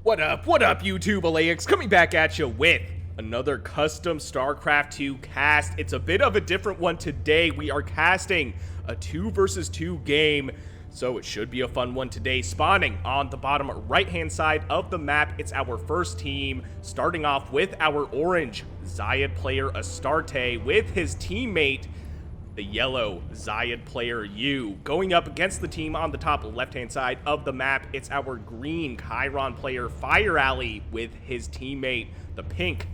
What up, YouTube Elleix? Coming back at you with another custom StarCraft 2 cast. It's a bit of a different one today. We are casting a 2 versus 2 game, so it should be a fun one today. Spawning on the bottom right-hand side of the map, it's our first team, starting off with our orange Xayid player Astarte with his teammate, the yellow Xayid player U. Going up against the team on the top left-hand side of the map, it's our green Keiron player Fireally with his teammate, the pink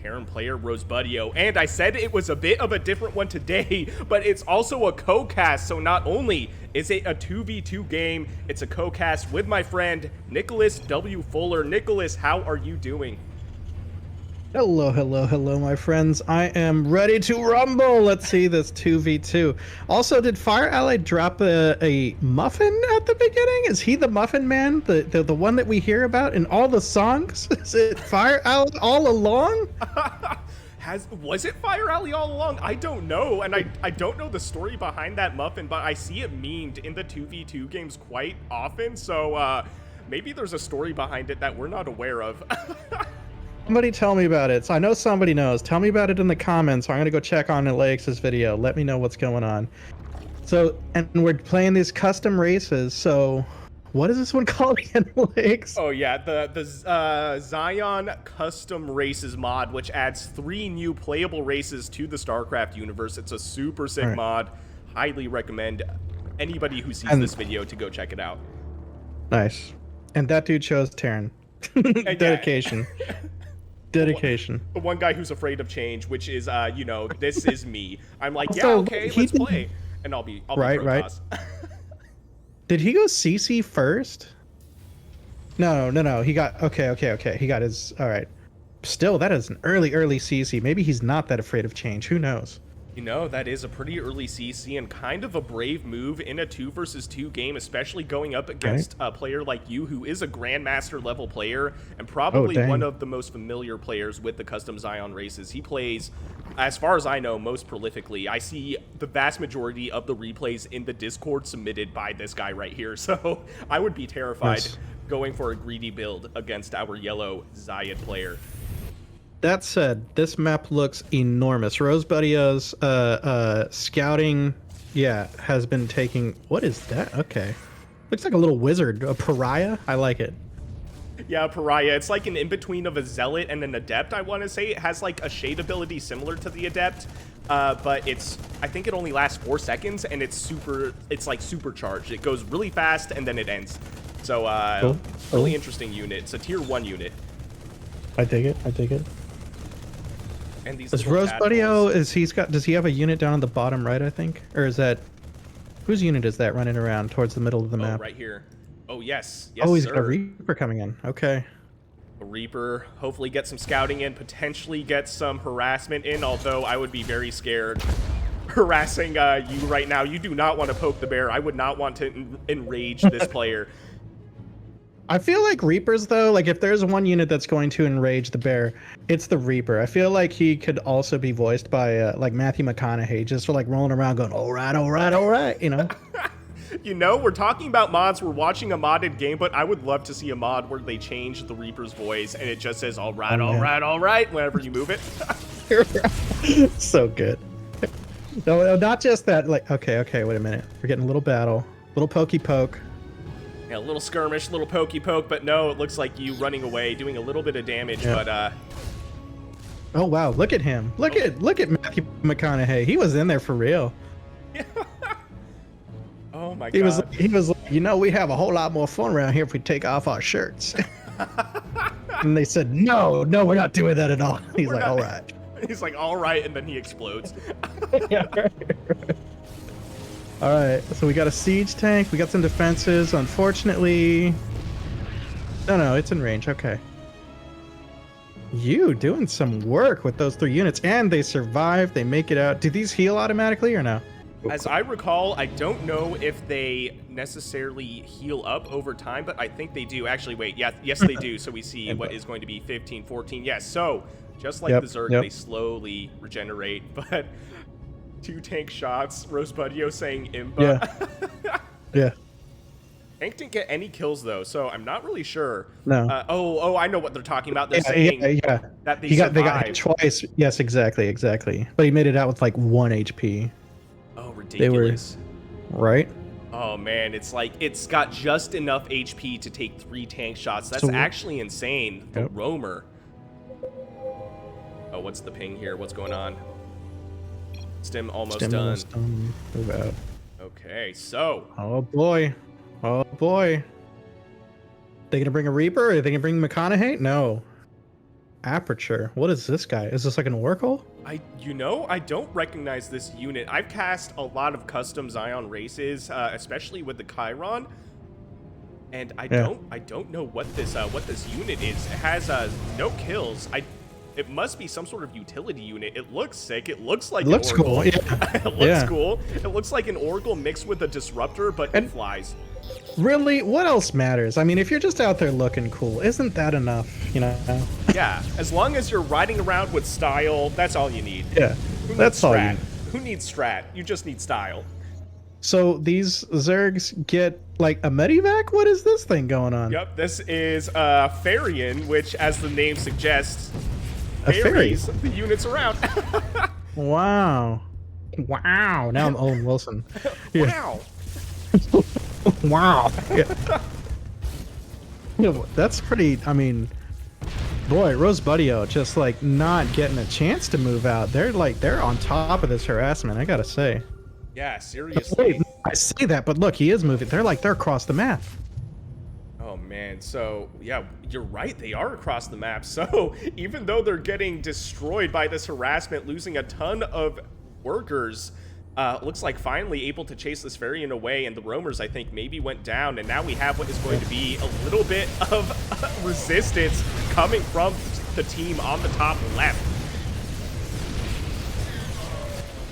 Terran player Rosebudio. And I said it was a bit of a different one today, but it's also a co-cast, so not only is it a 2v2 game, it's a co-cast with my friend Nicholas W. Fuller. Nicholas, how are you doing? Hello, my friends. I am ready to rumble. Let's see this 2v2. Also, did Fireally drop a muffin at the beginning? Is he the muffin man? The one that we hear about in all the songs? Is it Fireally all along? Was it Fireally all along? I don't know, and I don't know the story behind that muffin, but I see it memed in the 2v2 games quite often, so maybe there's a story behind it that we're not aware of. Somebody tell me about it. So I know somebody knows. Tell me about it in the comments. I'm going to go check on elleix's video. Let me know what's going on. So, and we're playing these custom races. So, what is this one called again, elleix? Oh, yeah. The Scion Custom Races mod, which adds 3 new playable races to the StarCraft universe. It's a super sick mod. Highly recommend anybody who sees this video to go check it out. Nice. And that dude chose Terran. Dedication. Dedication. The one guy who's afraid of change, which is, you know, this is me. I'm like, yeah, So, okay, let's play. And I'll be right. Did he go CC first? No. He got, okay. He got his, all right. Still, that is an early CC. Maybe he's not that afraid of change. Who knows? You know, that is a pretty early CC and kind of a brave move in a 2 versus 2 game, especially going up against a player like you, who is a Grandmaster level player and probably one of the most familiar players with the custom Scion races. He plays, as far as I know, most prolifically. I see the vast majority of the replays in the Discord submitted by this guy right here, so I would be terrified going for a greedy build against our yellow Xayid player. That said, this map looks enormous. Rosebudio's scouting, has been taking... What is that? Okay. Looks like a little wizard. A pariah? I like it. Yeah, pariah. It's like an in-between of a zealot and an adept, I want to say. It has like a shade ability similar to the adept, but I think it only lasts 4 seconds, and it's like supercharged. It goes really fast, and then it ends. So, really interesting unit. It's a tier 1 unit. I dig it. And these is Rosebudio, does he have a unit down on the bottom right, I think? Or is that, whose unit is that running around towards the middle of the map? Right here. Oh, yes, he's got a Reaper coming in. Okay. A Reaper, hopefully get some scouting in, potentially get some harassment in, although I would be very scared harassing you right now. You do not want to poke the bear. I would not want to enrage this player. I feel like Reapers, though, like if there's one unit that's going to enrage the bear, it's the Reaper. I feel like he could also be voiced by like Matthew McConaughey, just for like rolling around going, all right, you know? You know, we're talking about mods, we're watching a modded game, but I would love to see a mod where they change the Reaper's voice and it just says, all right, whenever you move it. So good. No, not just that, like, okay, wait a minute. We're getting a little battle, little pokey poke. Yeah, a little skirmish, little pokey poke, but no, it looks like you running away, doing a little bit of damage, but oh wow, look at him. Look at Matthew McConaughey. He was in there for real. Oh my god. He was like, you know, we have a whole lot more fun around here if we take off our shirts. And they said, no, we're not doing that at all. He's like, all right. He's like, all right, and then he explodes. Yeah, right. All right, so we got a siege tank. We got some defenses. Unfortunately, no, it's in range. Okay. You doing some work with those 3 units, and they survive. They make it out. Do these heal automatically or no? As I recall, I don't know if they necessarily heal up over time, but I think they do. Actually, wait, yes, they do. So we see what is going to be 15, 14. Yes, so just like the Zerg, they slowly regenerate, but 2 tank shots, Rosebudio saying Imba. Yeah. Tank didn't get any kills though, so I'm not really sure. No. Oh, I know what they're talking about. They're saying that they got hit twice. Yes, exactly. But he made it out with like 1 HP. Oh, ridiculous. Right? Oh man, it's like it's got just enough HP to take 3 tank shots. That's actually insane. The roamer. Oh, what's the ping here? What's going on? Stim almost done. Move out. Okay, so. Oh boy. They gonna bring a Reaper? Are they gonna bring McConaughey? No. Aperture. What is this guy? Is this like an Oracle? I don't recognize this unit. I've cast a lot of custom Scion races, especially with the Keiron, and I don't know what this unit is. It has no kills. It must be some sort of utility unit. It looks sick. It looks like an Oracle. Cool. Yeah. It looks cool. It looks like an Oracle mixed with a Disruptor, but it flies. Really, what else matters? I mean, if you're just out there looking cool, isn't that enough? Yeah, as long as you're riding around with style, that's all you need. Yeah, that's all you need. Who needs strat? You just need style. So these Zergs get like a medivac? What is this thing going on? Yep, this is Farian, which, as the name suggests, ferries the units around. Wow. Now I'm Owen Wilson. Wow. Wow. Yeah. That's pretty. I mean, boy, Rosebudio just like not getting a chance to move out. They're on top of this harassment, I gotta say. Yeah, seriously. Wait, I say that, but look, he is moving. They're across the map. Oh man, so yeah, you're right, they are across the map. So even though they're getting destroyed by this harassment, losing a ton of workers, looks like finally able to chase this Varian away, and the roamers I think maybe went down, and now we have what is going to be a little bit of resistance coming from the team on the top left.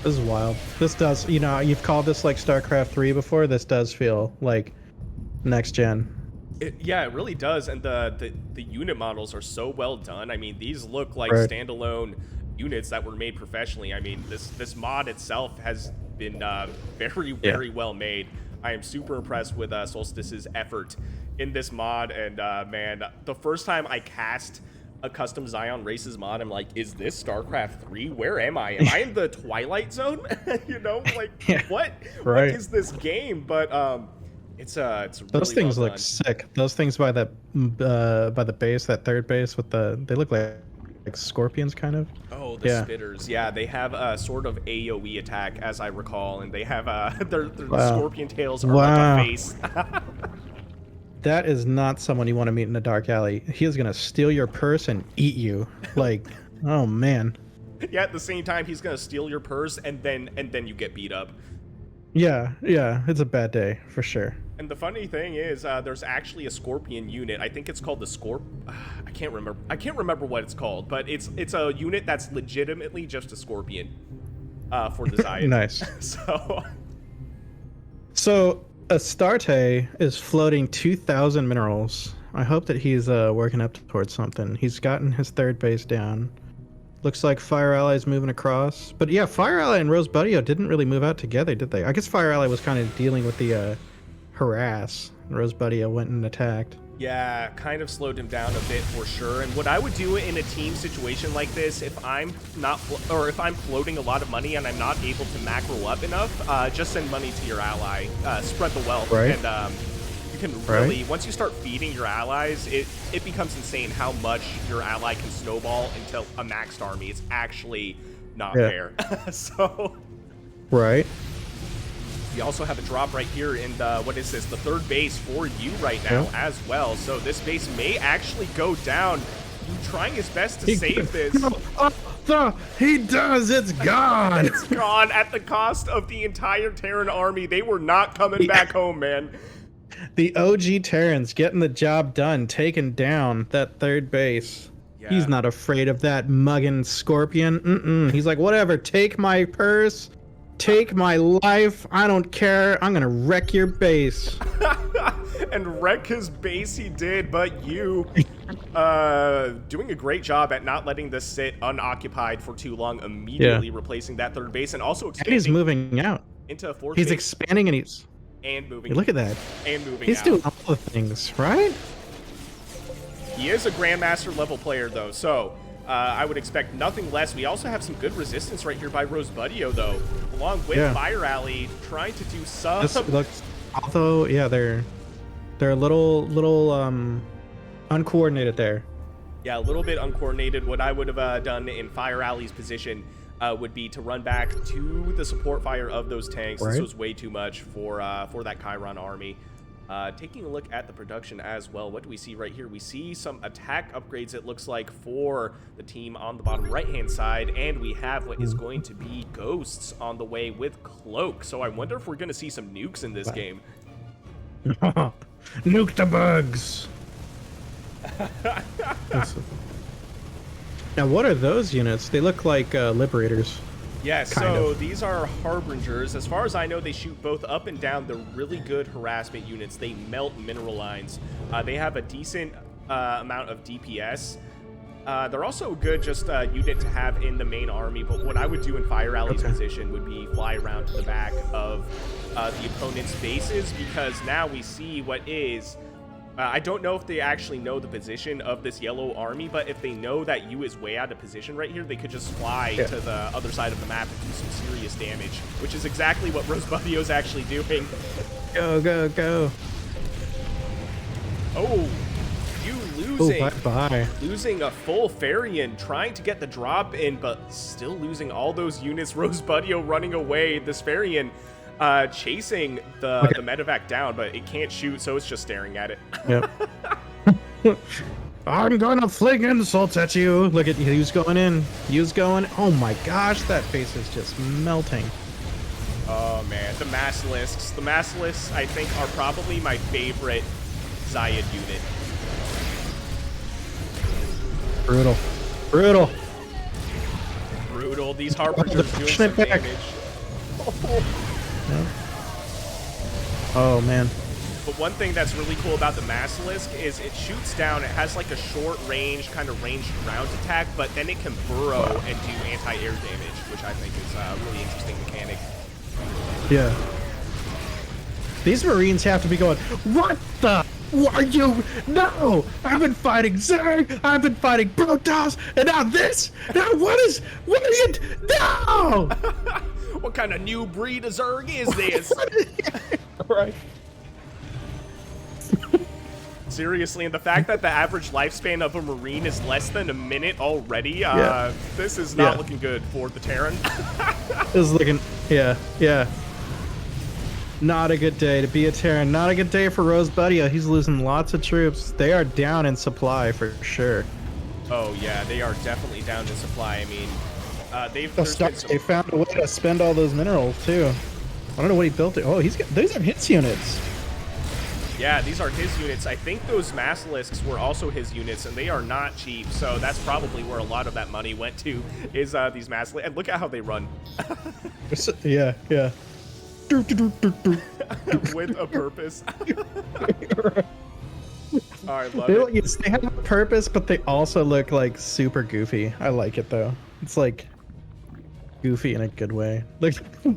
This is wild. This does, you've called this like StarCraft 3 before. This does feel like next gen. Yeah, it really does, and the unit models are so well done. I mean, these look like standalone units that were made professionally. I mean, this mod itself has been very well made. I am super impressed with Solstice's effort in this mod, and man, the first time I cast a custom Scion Races mod, I'm like, is this StarCraft 3? Where am I? Am I in the Twilight Zone? What is this game? But it's really those things look sick. Those things by the base, that third base with they look like scorpions kind of. Oh, the spitters. Yeah, they have a sort of AoE attack, as I recall, and they have their scorpion tails are like a face. That is not someone you want to meet in a dark alley. He is gonna steal your purse and eat you. Like, oh man. Yeah, at the same time, he's gonna steal your purse, and then you get beat up. Yeah, it's a bad day for sure. And the funny thing is, there's actually a Scorpion unit. I think it's called the I can't remember what it's called, but it's a unit that's legitimately just a Scorpion for the Xayid. Nice. So Astarte is floating 2,000 minerals. I hope that he's working up towards something. He's gotten his third base down. Looks like Fireally's moving across. But yeah, Fireally and Rosebudio didn't really move out together, did they? I guess Fireally was kind of dealing with the harass. Rosebudio went and attacked. Yeah, kind of slowed him down a bit for sure. And what I would do in a team situation like this, if I'm if I'm floating a lot of money and I'm not able to macro up enough, just send money to your ally, spread the wealth, and you can really once you start feeding your allies, it becomes insane how much your ally can snowball into a maxed army. It's actually not fair. We also have a drop right here in what is this? The third base for you right now as well. So this base may actually go down. He's trying his best to save this. He does. It's gone. It's gone at the cost of the entire Terran army. They were not coming back home, man. The OG Terrans getting the job done, taking down that third base. Yeah. He's not afraid of that mugging Scorpion. He's like, whatever, take my purse. Take my life. I don't care. I'm gonna wreck your base. And wreck his base he did, but you doing a great job at not letting this sit unoccupied for too long, immediately replacing that third base, and also expanding. And he's moving out into a fourth He's base. expanding, and And moving. Hey, look at that. And moving He's out. doing all the things, right? He is a Grandmaster level player, though, so I would expect nothing less. We also have some good resistance right here by Rosebudio, though, along with Fireally trying to do some. This looks, although, yeah, they're a little uncoordinated there. Yeah, a little bit uncoordinated. What I would have done in Fireally's position would be to run back to the support fire of those tanks. This was way too much for that Keiron army. Taking a look at the production as well, what do we see right here? We see some attack upgrades, it looks like, for the team on the bottom right-hand side, and we have what is going to be ghosts on the way with cloak. So I wonder if we're going to see some nukes in this game. Nuke the bugs! Now, what are those units? They look like liberators. Yes, so these are Harbingers. As far as I know, they shoot both up and down. They're really good harassment units. They melt mineral lines. They have a decent amount of DPS. They're also a good just unit to have in the main army, but what I would do in Fireally's position would be fly around to the back of the opponent's bases, because now we see what is... I don't know if they actually know the position of this yellow army, but if they know that you is way out of position right here, they could just fly to the other side of the map and do some serious damage, which is exactly what Rosebudio is actually doing. Go, go, go. Oh, you losing. Oh, bye-bye. Losing a full Farian, trying to get the drop in, but still losing all those units. Rosebudio running away. This Farian chasing the medevac down, but it can't shoot, so it's just staring at it. Yep. I'm gonna fling insults at you. Look at who's going in. Who's going. Oh my gosh, that face is just melting. Oh man, the Massalisks. The Massalisks, I think, are probably my favorite Xayid unit. Brutal. Brutal. Brutal. These Harbingers doing some damage. Oh man. But one thing that's really cool about the Massalisk is it shoots down. It has like a short range, kind of ranged ground attack, but then it can burrow and do anti-air damage, which I think is a really interesting mechanic. Yeah. These Marines have to be going, what the? Are you? No! I've been fighting Zerg, I've been fighting Protoss, and now this? Now what are you? No! What kind of new breed of Zerg is this? Right. Seriously, and the fact that the average lifespan of a Marine is less than a minute already, this is not looking good for the Terran. This is looking, yeah. Not a good day to be a Terran. Not a good day for Rosebudio. He's losing lots of troops. They are down in supply for sure. Oh yeah, they are definitely down in supply. I mean, they found a way to spend all those minerals too. I don't know what he built it. Oh, these are his units. Yeah, these are his units. I think those Massalisks were also his units, and they are not cheap. So that's probably where a lot of that money went to, is these Massalisks. And look at how they run. Yeah. With a purpose. Oh, I love it. Yes, they have a purpose, but they also look like super goofy. I like it though. It's like goofy in a good way. Like I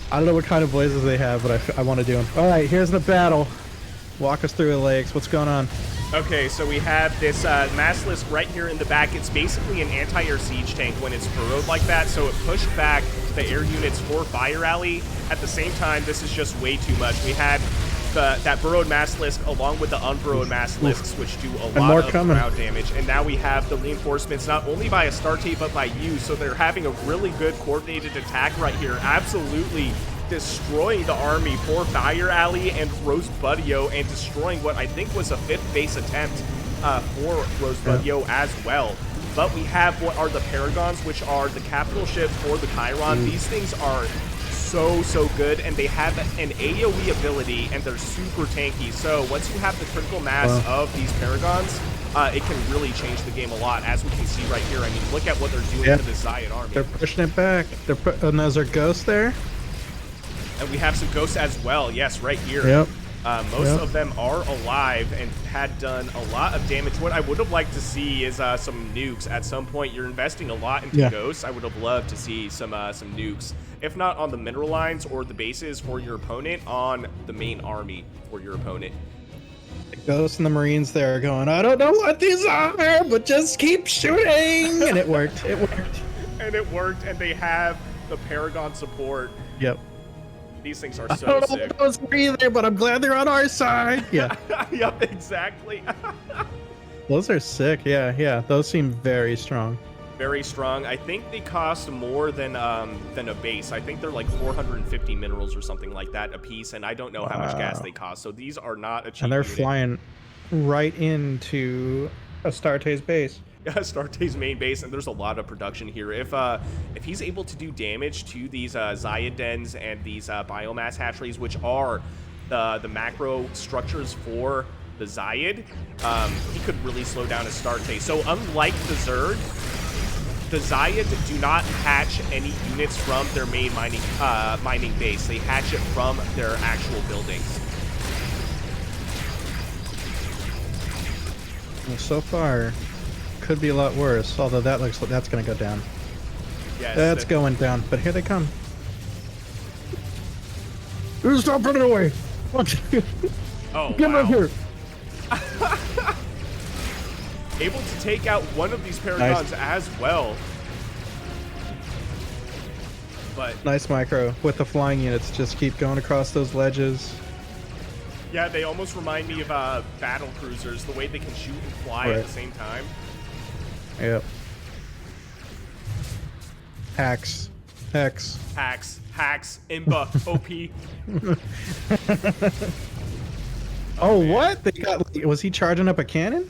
don't know what kind of voices they have, but I want to do them. All right, here's the battle. Walk us through it, Legs. What's going on? Okay, so we have this Massalisk right here in the back. It's basically an anti-air siege tank when it's burrowed like that, so it pushed back the air units for Fireally. At the same time, this is just way too much. We had that burrowed Massalisk along with the unburrowed Massalisks, which do a lot of ground damage. And now we have the reinforcements not only by Astarte, but by you, so they're having a really good coordinated attack right here. Absolutely destroying the army for Fireally and Rosebudio, and destroying what I think was a 5th base attempt for Rosebudio as well. But we have what are the Paragons, which are the capital ships for the Keiron. These things are so good, and they have an AoE ability, and they're super tanky. So once you have the critical mass of these Paragons, it can really change the game a lot, as we can see right here. I mean, look at what they're doing to the Xayid army. They're pushing it back. And those are ghosts there? And we have some ghosts as well. Yes, right here. Yep. Most of them are alive and had done a lot of damage. What I would have liked to see is some nukes at some point. You're investing a lot into ghosts. I would have loved to see some nukes, if not on the mineral lines or the bases for your opponent, on the main army for your opponent. The ghosts and the Marines there are going, I don't know what these are, but just keep shooting. And it worked. It worked. And it worked, and they have the Paragon support. Yep. These things are so I don't know sick. what those are either, but I'm glad they're on our side. Yeah. Yep, exactly. Those are sick. Yeah, yeah. Those seem very strong. Very strong. I think they cost more than a base. I think they're like 450 minerals or something like that a piece, and I don't know how much gas they cost. So these are not a cheap And they're unit. flying right into Astarte's base. Astarte's main base, and there's a lot of production here. If he's able to do damage to these Xayid dens and these biomass hatcheries, which are the macro structures for the Xayid, he could really slow down Astarte. So unlike the Zerg, the Xayid do not hatch any units from their main mining base. They hatch it from their actual buildings. Well, so far, could be a lot worse. Although that looks like that's going to go down. Yes, That's going down. But here they come. Stop running away! Oh, Get wow. up here! Able to take out one of these Paragons as well. But Nice micro with the flying units. Just keep going across those ledges. yeah, they almost remind me of battle cruisers, the way they can shoot and fly at the same time. Yep. Hacks. Hex. Hacks, Imba, OP. Oh, what? They got? Was he charging up a cannon?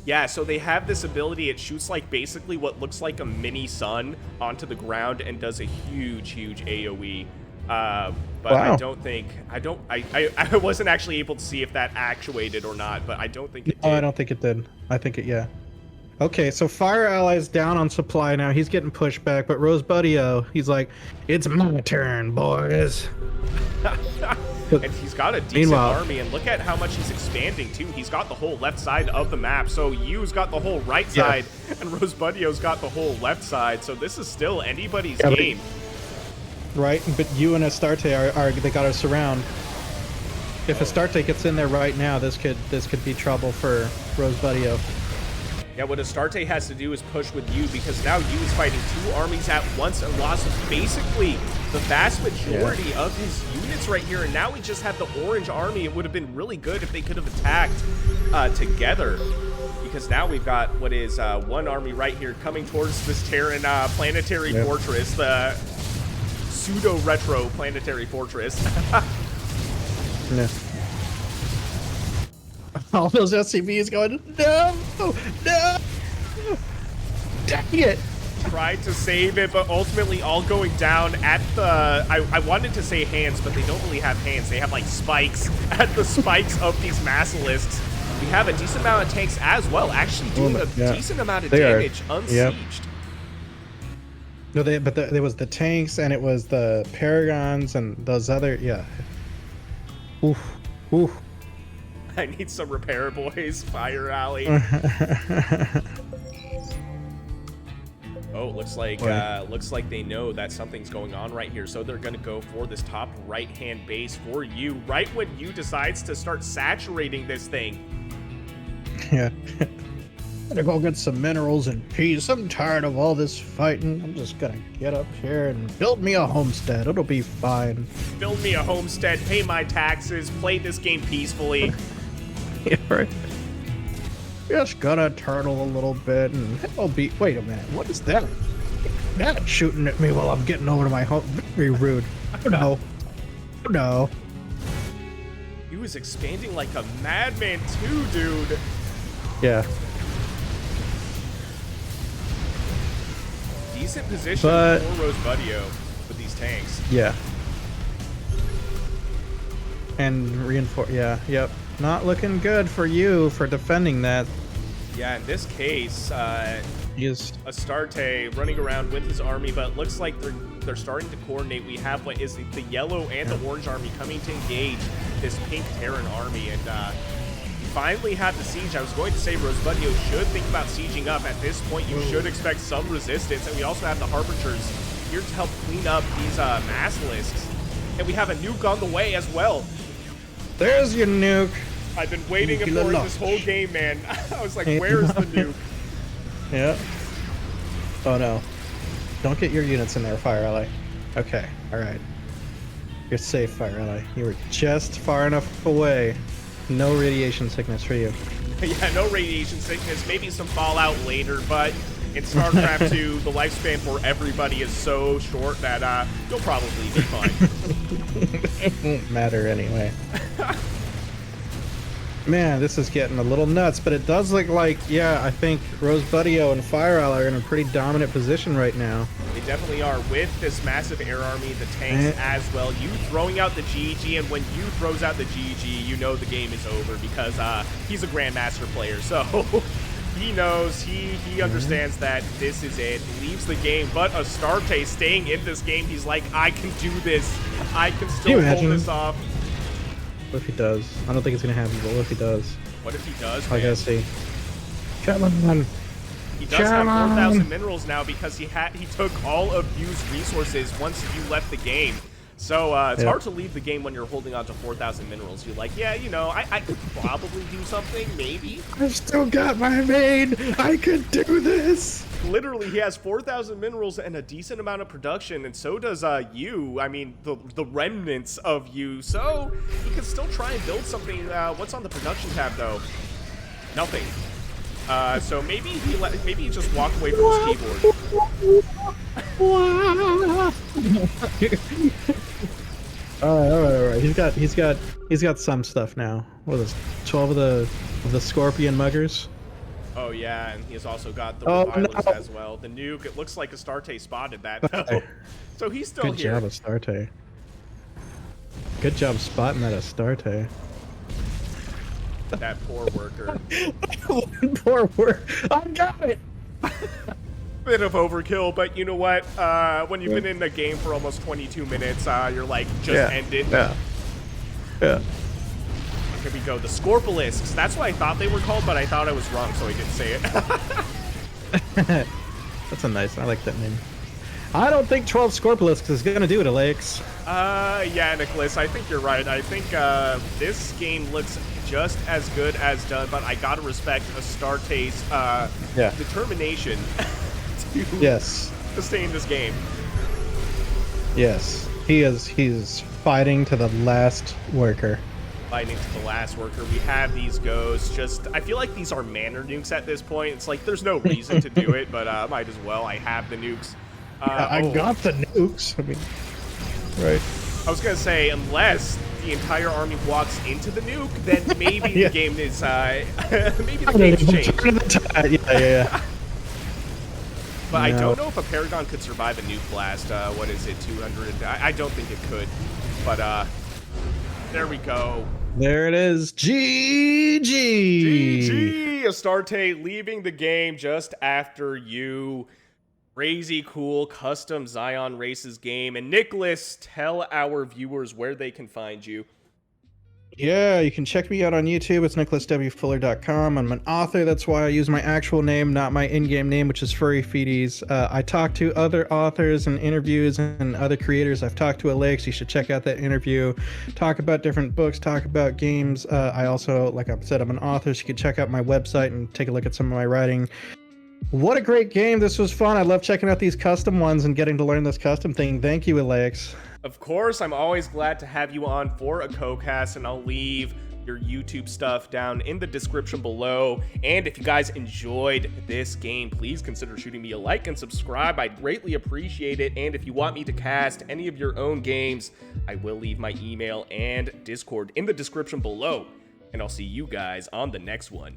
Yeah, so they have this ability. It shoots like basically what looks like a mini sun onto the ground and does a huge AoE. But Wow. I wasn't actually able to see if that actuated or not, but I don't think it did. Oh, I don't think it did. I think it, yeah. Okay, so Fire Ally's down on supply now. He's getting pushed back, but Rosebudio, he's like, it's my turn, boys. And he's got a decent Meanwhile- army, and look at how much he's expanding too. He's got the whole left side of the map, so Yu's got the whole right side, and Rosebudio's got the whole left side, so this is still anybody's game. Right, but you and Astarte are they got to surround. If Astarte gets in there right now, this could be trouble for Rosebudio. Yeah, what Astarte has to do is push with Yu, because now Yu is fighting two armies at once and lost basically the vast majority of his units right here, and now we just have the orange army. It would have been really good if they could have attacked together, because now we've got what is one army right here coming towards this Terran planetary fortress, the pseudo-retro planetary fortress. Yeah. All those SCVs going, no, no, dang it. Tried to save it, but ultimately all going down at the... I wanted to say hands, but they don't really have hands. They have, like, spikes at the spikes of these Massalisks. We have a decent amount of tanks as well, actually doing a decent amount of damage unsieged. No, there was the tanks, and it was the Paragons, and those other, Oof, oof. I need some repair, boys. Fireally. Oh, looks like they know that something's going on right here, so they're gonna go for this top right-hand base for you. Right when you decides to start saturating this thing. Yeah. Gonna go get some minerals in peace. I'm tired of all this fighting. I'm just gonna get up here and build me a homestead. It'll be fine. Build me a homestead, pay my taxes, play this game peacefully. Yeah, right. Just gonna turtle a little bit and it'll be... Wait a minute, what is that? That's shooting at me while I'm getting over to my home. Very rude. Oh no. Oh no. He was expanding like a madman too, dude. Yeah. Decent position But- for Rosebudio with these tanks. Yeah. And reinforce... Yeah, yep. Not looking good for you for defending that. Yeah, in this case, He is... Astarte running around with his army, but it looks like they're starting to coordinate. We have what is the yellow and the orange army coming to engage this pink Terran army, and we finally have the siege. I was going to say Rosebudio should think about sieging up. At this point, you should expect some resistance, and we also have the Harbingers here to help clean up these Basilisks. And we have a nuke on the way as well. There's your nuke. I've been waiting for it this whole game, man. I was like, where is the nuke? Yeah. Oh no. Don't get your units in there, Fireally. Okay, alright. You're safe, Fireally. You were just far enough away. No radiation sickness for you. Yeah, no radiation sickness. Maybe some fallout later, but in StarCraft 2, the lifespan for everybody is so short that you'll probably be fine. It won't matter anyway. Man, this is getting a little nuts, but it does look like, yeah, I think Rosebudio and Fireally are in a pretty dominant position right now. They definitely are, with this massive air army, the tanks as well. You throwing out the GG, and when you throws out the GG, you know the game is over because he's a Grandmaster player, so he knows, he understands that this is it. Leaves the game, but Astarte staying in this game, he's like, I can do this. I can still pull this off. What if he does? I don't think it's gonna happen, but what if he does? What if he does, I man? gotta see. Come on. He does have 4,000 minerals now because he took all of U's resources once you left the game. So it's hard to leave the game when you're holding on to 4,000 minerals. You're like, yeah, you know, I could probably do something, maybe. I've still got my main. I could do this. Literally, he has 4,000 minerals and a decent amount of production, and so does you. I mean, the remnants of you. So he could still try and build something. What's on the production tab, though? Nothing. So maybe he just walked away from his keyboard. All right. He's got some stuff now. What is this? 12 of the scorpion muggers. Oh yeah, and he's also got the revilers as well. The nuke. It looks like Astarte spotted that though. So he's still here. Good job, Astarte. Good job spotting that Astarte. That poor worker. Poor worker. I got it. Bit of overkill, but you know what? When you've been in the game for almost 22 minutes, you're like, just end it. Yeah. Here we go. The Scorpilisks. That's what I thought they were called, but I thought I was wrong, so I didn't say it. That's a nice. I like that name. I don't think 12 Scorpilisks is gonna do it, Alex. Yeah, Nicholas. I think you're right. I think this game looks just as good as done, but I gotta respect Astarte's determination to stay in this game. Yes, he's fighting to the last worker. Fighting to the last worker. We have these goes. I feel like these are manor nukes at this point. It's like there's no reason to do it, but might as well. I have the nukes. I got the nukes. I mean, right. I was gonna say, unless the entire army walks into the nuke, then maybe the game is maybe the game's changed. Yeah. But I don't know if a Paragon could survive a nuke blast. What is it, 200? I don't think it could. But there we go. There it is. GG. GG. Astarte leaving the game just after you. Crazy cool custom Scion Races game. And Nicholas, tell our viewers where they can find you. Yeah, you can check me out on YouTube. It's nicholaswfuller.com. I'm an author. That's why I use my actual name, not my in-game name, which is Furry Feeties. I talk to other authors and interviews and other creators. I've talked to Alex. You should check out that interview. Talk about different books, talk about games. I also, like I said, I'm an author, so you can check out my website and take a look at some of my writing. What a great game. This was fun. I love checking out these custom ones and getting to learn this custom thing. Thank you, Alex. Of course, I'm always glad to have you on for a co-cast, and I'll leave your YouTube stuff down in the description below. And if you guys enjoyed this game, please consider shooting me a like and subscribe. I'd greatly appreciate it. And if you want me to cast any of your own games, I will leave my email and Discord in the description below. And I'll see you guys on the next one.